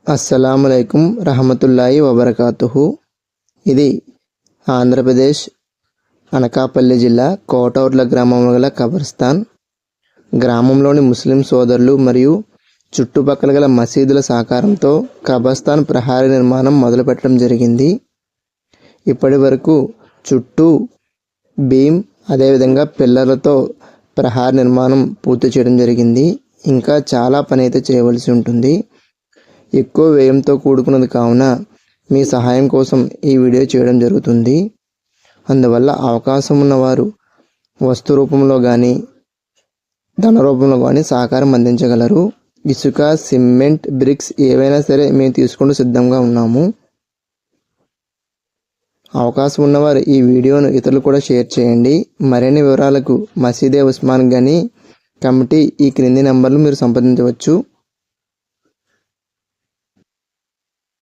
అస్సలాముఅలైకుం రహమతుల్లాహి వబరకాతుహు. ఇది ఆంధ్రప్రదేశ్ అనకాపల్లి జిల్లా కోటౌర్ల గ్రామంలో గల కబర్స్థాన్. గ్రామంలోని ముస్లిం సోదరులు మరియు చుట్టుపక్కల గల మసీదుల సహకారంతో కబర్స్థాన్ ప్రహారీ నిర్మాణం మొదలుపెట్టడం జరిగింది. ఇప్పటి వరకు చుట్టూ బీమ్ అదేవిధంగా పిల్లర్లతో ప్రహారీ నిర్మాణం పూర్తి చేయడం జరిగింది. ఇంకా చాలా పని అయితే చేయవలసి ఉంటుంది. ఎక్కువ వ్యయంతో కూడుకున్నది కావున మీ సహాయం కోసం ఈ వీడియో చేయడం జరుగుతుంది. అందువల్ల అవకాశం ఉన్నవారు వస్తు రూపంలో కానీ ధన రూపంలో కానీ సహకారం అందించగలరు. ఇసుక, సిమెంట్, బ్రిక్స్ ఏవైనా సరే మేము తీసుకుంటూ సిద్ధంగా ఉన్నాము. అవకాశం ఉన్నవారు ఈ వీడియోను ఇతరులు కూడా షేర్ చేయండి. మరిన్ని వివరాలకు మసీదే ఉస్మాన్ గనీ కమిటీ ఈ క్రింది నంబర్లు మీరు సంప్రదించవచ్చు.